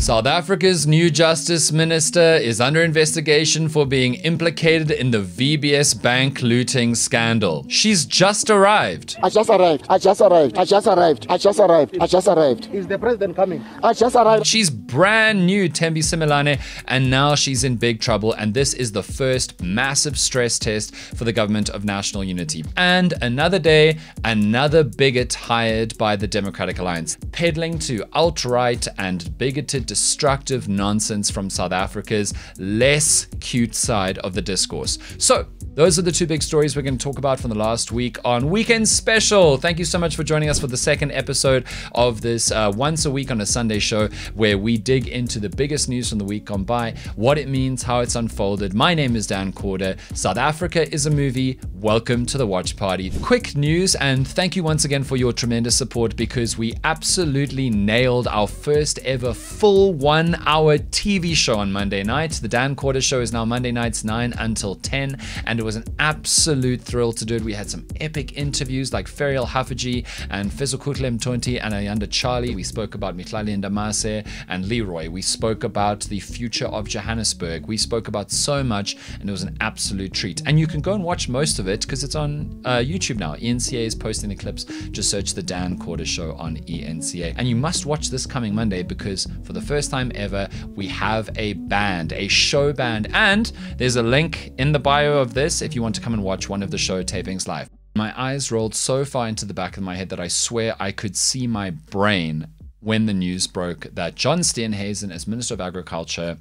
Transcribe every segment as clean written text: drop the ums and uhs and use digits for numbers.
South Africa's new justice minister is under investigation for being implicated in the VBS bank looting scandal. She's just arrived. I just arrived. I just arrived. I just arrived. I just arrived. I just arrived. Is the president coming? I just arrived. She's brand new, Thembi Simelane, and now she's in big trouble. And this is the first massive stress test for the government of national unity. And another day, another bigot hired by the Democratic Alliance, peddling to alt-right and bigoted destructive nonsense from South Africa's less cute side of the discourse. So those are the two big stories we're going to talk about from the last week on Weekend Special. Thank you so much for joining us for the second episode of this once a week on a Sunday show where we dig into the biggest news from the week gone by, what it means, how it's unfolded. My name is Dan Corder. South Africa is a movie. Welcome to the watch party. Quick news, and thank you once again for your tremendous support, because we absolutely nailed our first ever full 1 hour TV show on Monday night. The Dan Corder Show is now Monday nights 9 until 10, and it was an absolute thrill to do it. We had some epic interviews like Ferial Hafaji and Fezokhutle Mtonti and Ayanda Charlie. We spoke about Mitlali Ndamase and Leroy. We spoke about the future of Johannesburg. We spoke about so much, and it was an absolute treat. And you can go and watch most of it because it's on YouTube now. ENCA is posting the clips. Just search the Dan Corder Show on ENCA. And you must watch this coming Monday, because for the first time ever, we have a band, a show band. And there's a link in the bio of this if you want to come and watch one of the show tapings live. My eyes rolled so far into the back of my head that I swear I could see my brain when the news broke that John Steenhuisen, as Minister of Agriculture,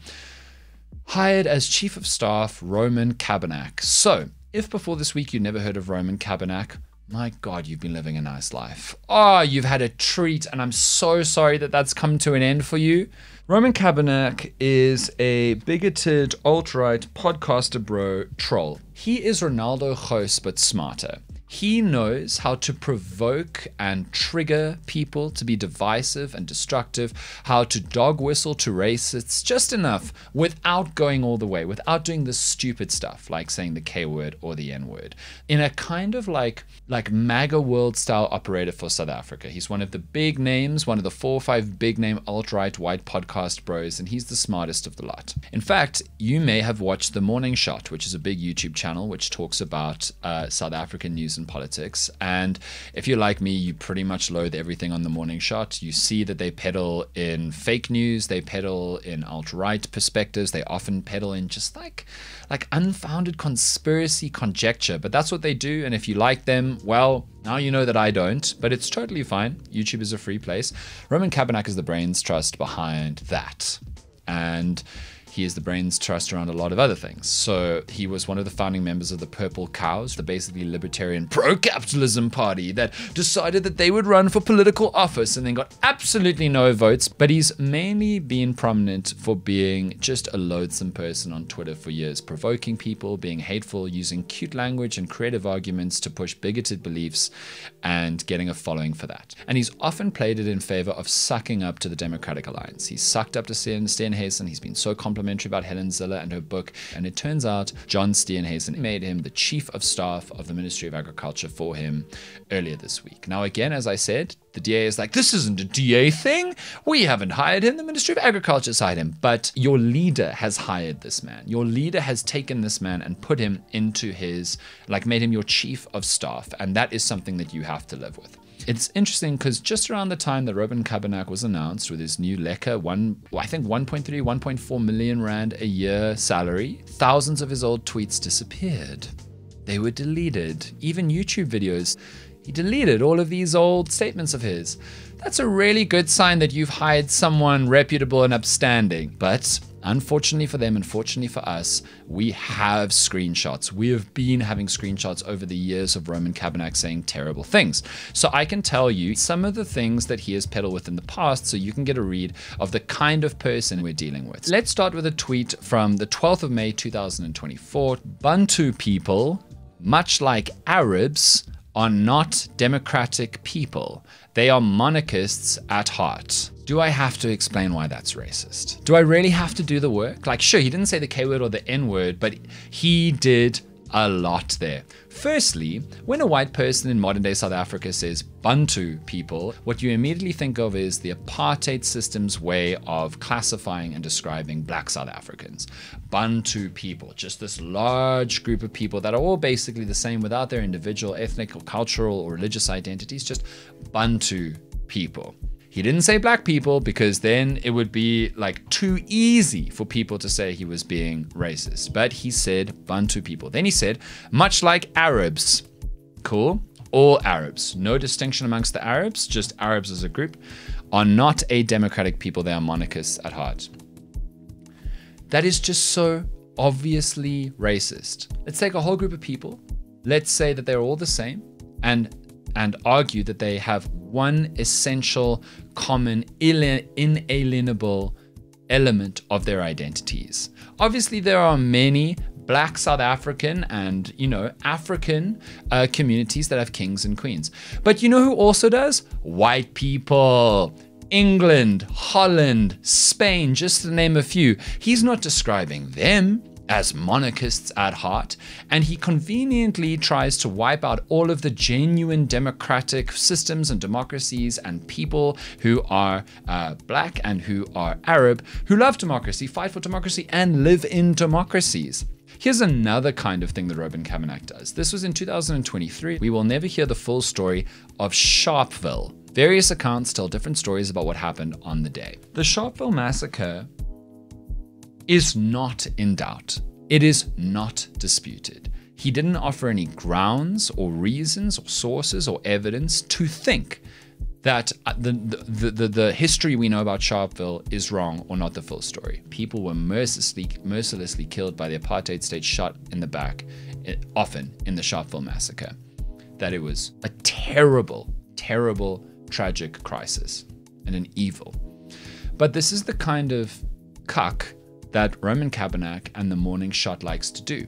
hired as Chief of Staff Roman Cabernac. So, if before this week you never heard of Roman Cabernac, my God, you've been living a nice life. Oh, you've had a treat, and I'm so sorry that that's come to an end for you. Roman Cabernac is a bigoted alt-right podcaster bro troll. He is Ronaldo Gous, but smarter. He knows how to provoke and trigger people to be divisive and destructive, how to dog whistle to racists just enough without going all the way, without doing the stupid stuff like saying the K word or the N word, in a kind of like MAGA world style operator for South Africa. He's one of the big names, one of the 4 or 5 big name alt-right white podcast bros, and he's the smartest of the lot. In fact, you may have watched The Morning Shot, which is a big YouTube channel which talks about South African news and politics. And if you're like me, you pretty much loathe everything on The Morning Shot. You see that they peddle in fake news, they peddle in alt-right perspectives, they often peddle in just like unfounded conspiracy conjecture, but that's what they do. And if you like them, well, now you know that I don't, but it's totally fine. YouTube is a free place. Roman Cabernac is the brains trust behind that. And he is the brains trust around a lot of other things. So he was one of the founding members of the Purple Cows, the basically libertarian pro-capitalism party that decided that they would run for political office and then got absolutely no votes. But he's mainly been prominent for being just a loathsome person on Twitter for years, provoking people, being hateful, using cute language and creative arguments to push bigoted beliefs and getting a following for that. And he's often played it in favor of sucking up to the Democratic Alliance. He's sucked up to Steenhuisen. He's been so complimentary about Helen Zille and her book, and it turns out John Steenhuisen made him the Chief of Staff of the Ministry of Agriculture for him earlier this week. Now again, as I said, the DA is like, this isn't a DA thing. We haven't hired him. The Ministry of Agriculture has hired him. But your leader has hired this man. Your leader has taken this man and put him into his, made him your Chief of Staff. And that is something that you have to live with. It's interesting because just around the time that Roman Cabernac was announced with his new lekker, I think 1.3, 1.4 million rand a year salary, thousands of his old tweets disappeared. They were deleted. Even YouTube videos. He deleted all of these old statements of his. That's a really good sign that you've hired someone reputable and upstanding. But unfortunately for them, unfortunately for us, we have screenshots. We have been having screenshots over the years of Roman Cabernac saying terrible things. So I can tell you some of the things that he has peddled with in the past so you can get a read of the kind of person we're dealing with. Let's start with a tweet from the 12th of May 2024. Bantu people, much like Arabs, are not democratic people. They are monarchists at heart. Do I have to explain why that's racist? Do I really have to do the work? Sure, he didn't say the K word or the N word, but he did a lot there. Firstly, when a white person in modern day South Africa says Bantu people, what you immediately think of is the apartheid system's way of classifying and describing black South Africans. Bantu people, just this large group of people that are all basically the same without their individual ethnic or cultural or religious identities, just Bantu people. He didn't say black people because then it would be like too easy for people to say he was being racist. But he said Bantu people. Then he said, much like Arabs. Cool. All Arabs. No distinction amongst the Arabs, just Arabs as a group, are not a democratic people. They are monarchists at heart. That is just so obviously racist. Let's take a whole group of people. Let's say that they're all the same and argue that they have one essential, common, inalienable element of their identities. Obviously, there are many black South African and, African communities that have kings and queens. But you know who also does? White people. England, Holland, Spain, just to name a few. He's not describing them as monarchists at heart, and he conveniently tries to wipe out all of the genuine democratic systems and democracies and people who are black and who are Arab, who love democracy, fight for democracy, and live in democracies. Here's another kind of thing that Robin Kavanagh does. This was in 2023. We will never hear the full story of Sharpeville. Various accounts tell different stories about what happened on the day. The Sharpeville massacre is not in doubt. It is not disputed. He didn't offer any grounds or reasons or sources or evidence to think that the history we know about Sharpeville is wrong or not the full story. People were mercilessly killed by the apartheid state, shot in the back, often in the Sharpeville massacre. That it was a terrible, terrible, tragic crisis and an evil. But this is the kind of cuck that Roman Kavanagh and the Morning Shot likes to do.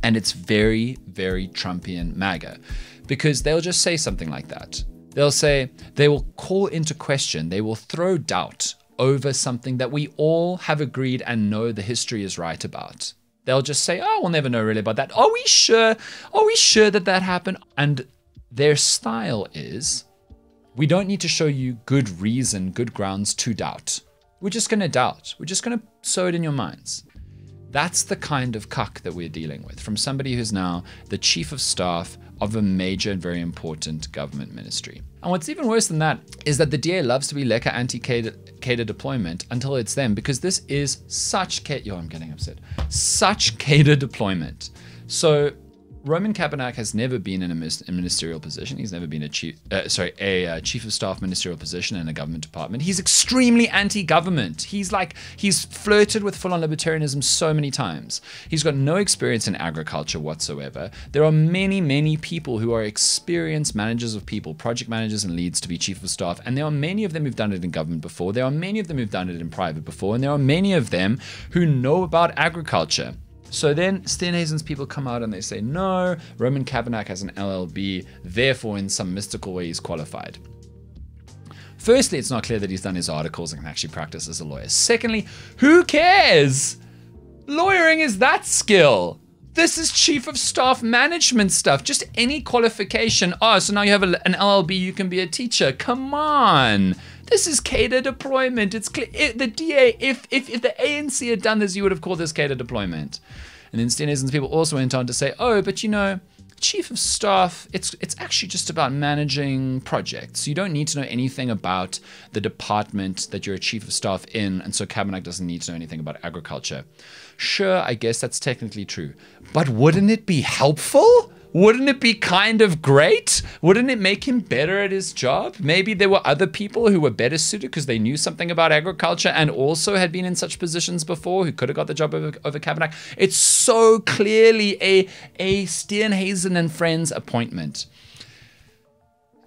And it's very, very Trumpian MAGA, because they'll just say something like that. They will call into question, they will throw doubt over something that we all have agreed and know the history is right about. They'll just say, oh, we'll never know really about that. Are we sure? Are we sure that that happened? And their style is, we don't need to show you good reason, good grounds to doubt. We're just going to doubt. We're just going to sow it in your minds. That's the kind of cuck that we're dealing with from somebody who's now the chief of staff of a major and very important government ministry. And what's even worse than that is that the DA loves to be lekker anti-cadre deployment until it's them, because this is such cadre deployment. So Roman Kavanagh has never been in a ministerial position. He's never been a chief of staff ministerial position in a government department. He's extremely anti-government. He's flirted with full-on libertarianism so many times. He's got no experience in agriculture whatsoever. There are many, many people who are experienced managers of people, project managers and leads to be chief of staff. And there are many of them who've done it in government before. There are many of them who've done it in private before. And there are many of them who know about agriculture. So then Steenhuisen's people come out and they say, no, Roman Kavanagh has an LLB, therefore in some mystical way he's qualified. Firstly, it's not clear that he's done his articles and can actually practice as a lawyer. Secondly, who cares? Lawyering is that skill. This is chief of staff management stuff. Just any qualification. Oh, so now you have an LLB, you can be a teacher. Come on. This is cadre deployment. It's clear. The DA, if the ANC had done this, you would have called this cadre deployment. And then Steenhuisen's people also went on to say, oh, but chief of staff, it's actually just about managing projects. You don't need to know anything about the department that you're a chief of staff in, and so Kavanagh doesn't need to know anything about agriculture. Sure, I guess that's technically true. But wouldn't it be helpful? Wouldn't it be kind of great? Wouldn't it make him better at his job? Maybe there were other people who were better suited because they knew something about agriculture and also had been in such positions before who could have got the job over Kavanagh. It's so clearly a Steenhuisen and Friends appointment.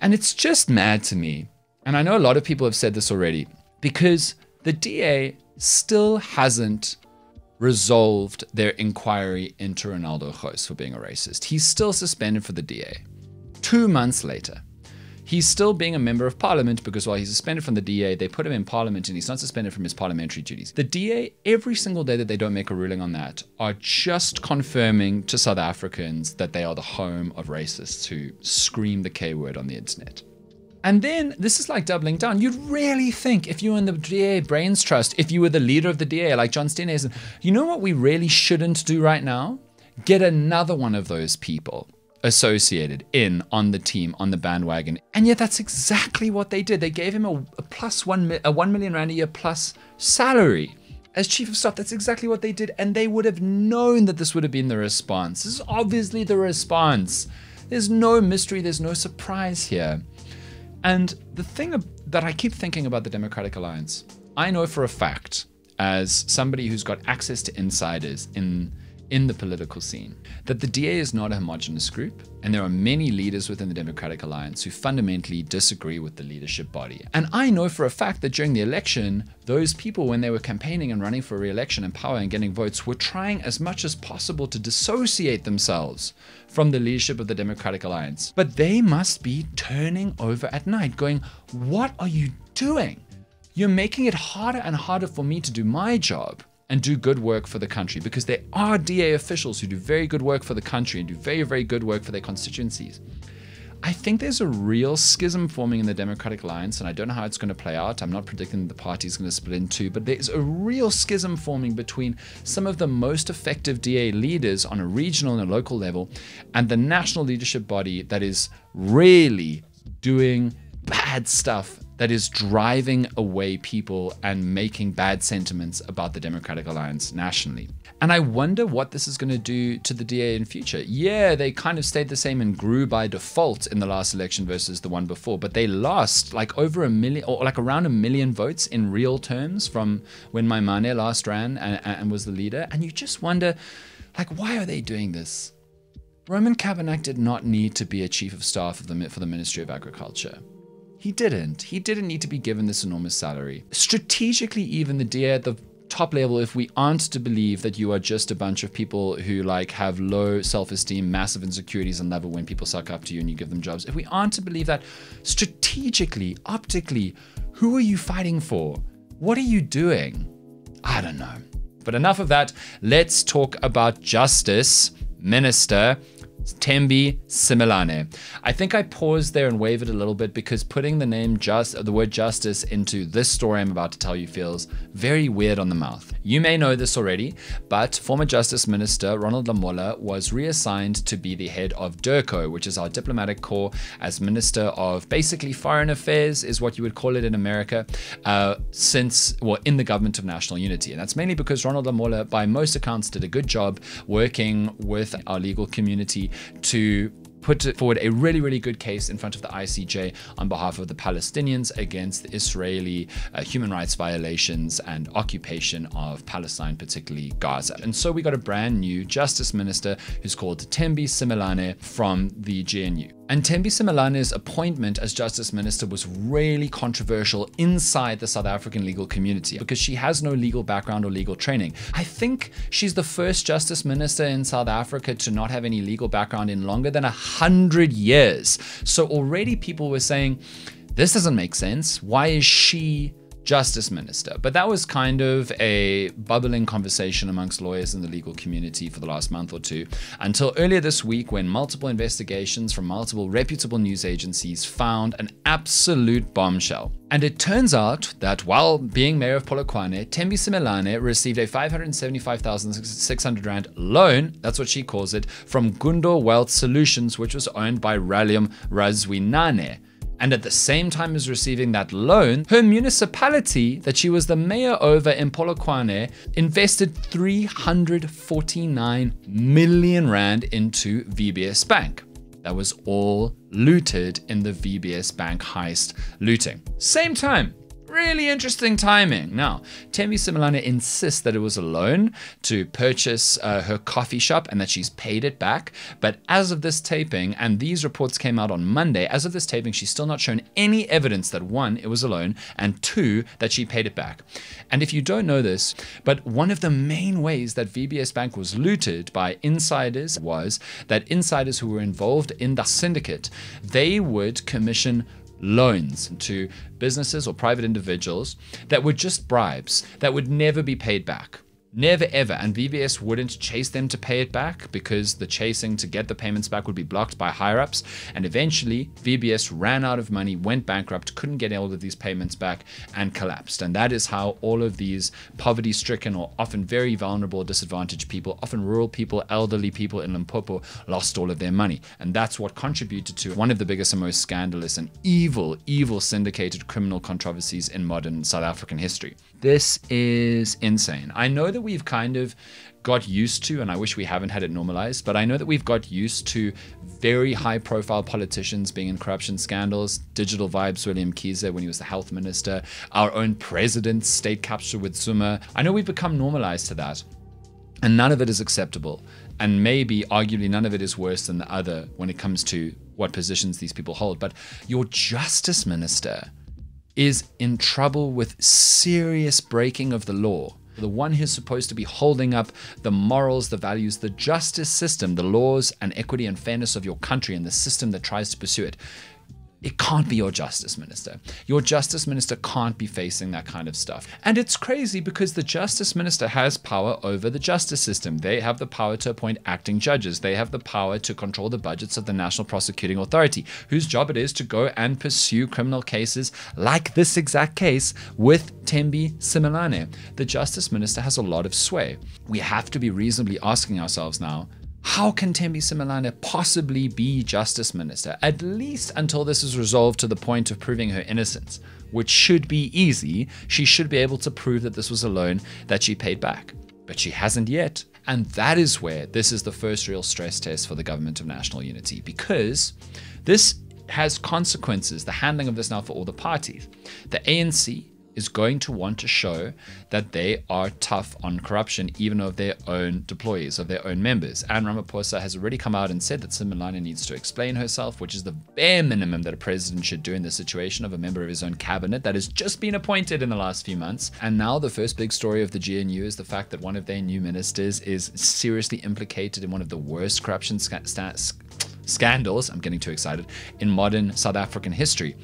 And it's just mad to me. And I know a lot of people have said this already, because the DA still hasn't resolved their inquiry into Ronaldo Gous for being a racist. He's still suspended for the DA. 2 months later, He's still being a member of parliament because while he's suspended from the DA, they put him in parliament and he's not suspended from his parliamentary duties. The DA, every single day that they don't make a ruling on that, are just confirming to South Africans that they are the home of racists who scream the K word on the internet. And then this is like doubling down. You'd really think if you were in the DA Brains Trust, if you were the leader of the DA like John Steenhuisen, you know what we really shouldn't do right now? Get another one of those people associated in on the team, on the bandwagon. And yet that's exactly what they did. They gave him a +1 million rand a year plus salary as chief of staff. That's exactly what they did. And they would have known that this would have been the response. This is obviously the response. There's no mystery. There's no surprise here. And the thing that I keep thinking about the Democratic Alliance, I know for a fact, as somebody who's got access to insiders in the political scene, that the DA is not a homogenous group, and there are many leaders within the Democratic Alliance who fundamentally disagree with the leadership body. And I know for a fact that during the election, those people, when they were campaigning and running for re-election and power and getting votes, were trying as much as possible to dissociate themselves from the leadership of the Democratic Alliance. But they must be turning over at night going, what are you doing? You're making it harder and harder for me to do my job and do good work for the country, because there are DA officials who do very good work for the country and do very, very good work for their constituencies. I think there's a real schism forming in the Democratic Alliance, and I don't know how it's going to play out. I'm not predicting the party is going to split in two, but there's a real schism forming between some of the most effective DA leaders on a regional and a local level and the national leadership body that is really doing bad stuff, that is driving away people and making bad sentiments about the Democratic Alliance nationally. And I wonder what this is going to do to the DA in future. Yeah, they kind of stayed the same and grew by default in the last election versus the one before, but they lost like over 1 million, or like around 1 million votes in real terms from when Maimane last ran and was the leader. And you just wonder, like, why are they doing this? Roman Kavanagh did not need to be a chief of staff for the Ministry of Agriculture. He didn't. He didn't need to be given this enormous salary. Strategically, even the DA at the top level, if we aren't to believe that you are just a bunch of people who like have low self-esteem, massive insecurities, and love it when people suck up to you and you give them jobs, if we aren't to believe that, strategically, optically, who are you fighting for? What are you doing? I don't know. But enough of that. Let's talk about Justice Minister Thembi Simelane. I think I paused there and wavered a little bit because putting the word justice into this story I'm about to tell you feels very weird on the mouth. You may know this already, but former Justice Minister Ronald Lamola was reassigned to be the head of DIRCO, which is our diplomatic corps, as Minister of basically Foreign Affairs is what you would call it in America, in the government of national unity. And that's mainly because Ronald Lamola, by most accounts, did a good job working with our legal community to put forward a really, really good case in front of the ICJ on behalf of the Palestinians against the Israeli human rights violations and occupation of Palestine, particularly Gaza. And so we got a brand new justice minister who's called Thembi Simelane from the GNU. And Thembi Simelane's appointment as justice minister was really controversial inside the South African legal community because she has no legal background or legal training. I think she's the first justice minister in South Africa to not have any legal background in longer than 100 years. So already people were saying, this doesn't make sense. Why is she justice minister? But that was kind of a bubbling conversation amongst lawyers in the legal community for the last month or two, until earlier this week when multiple investigations from multiple reputable news agencies found an absolute bombshell. And it turns out that while being mayor of Polokwane, Thembi Simelane received a 575,600 rand loan, that's what she calls it, from Gundo Wealth Solutions, which was owned by Ralium Razwinane. And at the same time as receiving that loan, her municipality that she was the mayor over in Polokwane invested 349 million rand into VBS Bank. That was all looted in the VBS Bank heist looting. Same time. Really interesting timing. Now, Thembi Simelane insists that it was a loan to purchase her coffee shop and that she's paid it back. But as of this taping, and these reports came out on Monday, as of this taping, she's still not shown any evidence that one, it was a loan, and two, that she paid it back. And if you don't know this, but one of the main ways that VBS Bank was looted by insiders was that insiders who were involved in the syndicate, they would commission loans to businesses or private individuals that were just bribes that would never be paid back. Never ever. And VBS wouldn't chase them to pay it back because the chasing to get the payments back would be blocked by higher ups. And eventually VBS ran out of money, went bankrupt, couldn't get all of these payments back, and collapsed. And that is how all of these poverty stricken or often very vulnerable, disadvantaged people, often rural people, elderly people in Limpopo, lost all of their money. And that's what contributed to one of the biggest and most scandalous and evil syndicated criminal controversies in modern South African history. This is insane. I know that we've kind of got used to, and I wish we haven't had it normalized, but I know that we've got used to very high profile politicians being in corruption scandals. Digital Vibes William Kiza when he was the health minister, our own president, state capture with Zuma. I know we've become normalized to that, and none of it is acceptable. And maybe, arguably, none of it is worse than the other when it comes to what positions these people hold. But your justice minister is in trouble with serious breaking of the law. The one who's supposed to be holding up the morals, the values, the justice system, the laws and equity and fairness of your country and the system that tries to pursue it. It can't be your justice minister. Your justice minister can't be facing that kind of stuff. And it's crazy because the justice minister has power over the justice system. They have the power to appoint acting judges. They have the power to control the budgets of the National Prosecuting Authority, whose job it is to go and pursue criminal cases like this exact case with Thembi Simelane. The justice minister has a lot of sway. We have to be reasonably asking ourselves now, how can Thembi Simelane possibly be justice minister, at least until this is resolved to the point of proving her innocence, which should be easy. She should be able to prove that this was a loan that she paid back, but she hasn't yet. And that is where this is the first real stress test for the government of national unity, because this has consequences, the handling of this now for all the parties. The ANC is going to want to show that they are tough on corruption, even of their own deployees, of their own members. And Ramaphosa has already come out and said that Simelane needs to explain herself, which is the bare minimum that a president should do in the situation of a member of his own cabinet that has just been appointed in the last few months. And now the first big story of the GNU is the fact that one of their new ministers is seriously implicated in one of the worst corruption scandals, I'm getting too excited, in modern South African history.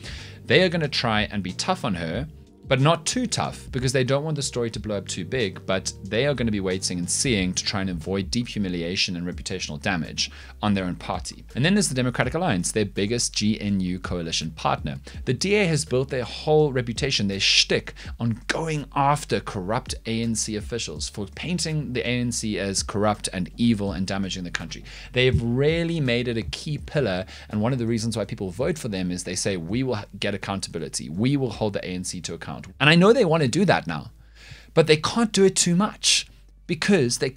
They are going to try and be tough on her, but not too tough, because they don't want the story to blow up too big, but they are going to be waiting and seeing to try and avoid deep humiliation and reputational damage on their own party. And then there's the Democratic Alliance, their biggest GNU coalition partner. The DA has built their whole reputation, their shtick, on going after corrupt ANC officials, for painting the ANC as corrupt and evil and damaging the country. They've really made it a key pillar, and one of the reasons why people vote for them is they say, we will get accountability, we will hold the ANC to account. And I know they want to do that now, but they can't do it too much, because if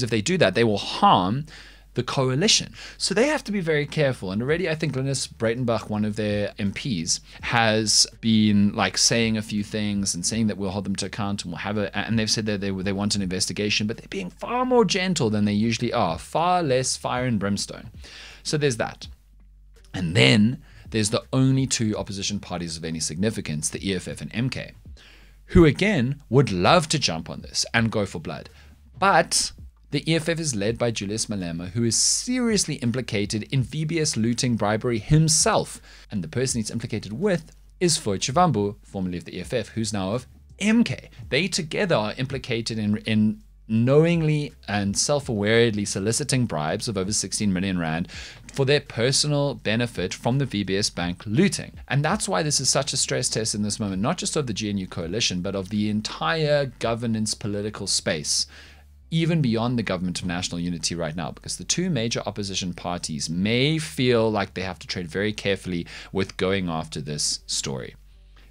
they do that, they will harm the coalition. So they have to be very careful. And already I think Linus Breitenbach, one of their MPs, has been like saying a few things and saying that we'll hold them to account and we'll have and they've said that they want an investigation, but they're being far more gentle than they usually are, far less fire and brimstone. So there's that. And then there's the only two opposition parties of any significance, the EFF and MK, who again would love to jump on this and go for blood. But the EFF is led by Julius Malema, who is seriously implicated in VBS looting bribery himself. And the person he's implicated with is Foy Chivambu, formerly of the EFF, who's now of MK. They together are implicated in knowingly and self-awaredly soliciting bribes of over 16 million rand for their personal benefit from the VBS bank looting. And that's why this is such a stress test in this moment, not just of the GNU coalition, but of the entire governance political space, even beyond the government of national unity right now, because the two major opposition parties may feel like they have to tread very carefully with going after this story.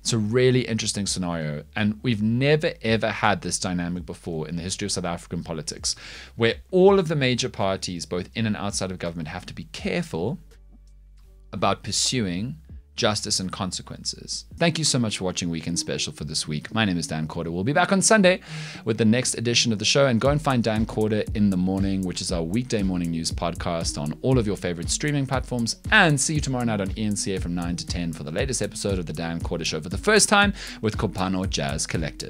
It's a really interesting scenario, and we've never ever had this dynamic before in the history of South African politics, where all of the major parties, both in and outside of government, have to be careful about pursuing justice and consequences. Thank you so much for watching Weekend Special for this week. My name is Dan Corder. We'll be back on Sunday with the next edition of the show, and go and find Dan Corder in the Morning, which is our weekday morning news podcast on all of your favorite streaming platforms, and see you tomorrow night on ENCA from 9 to 10 for the latest episode of the Dan Corder Show for the first time with Kopano Jazz Collective.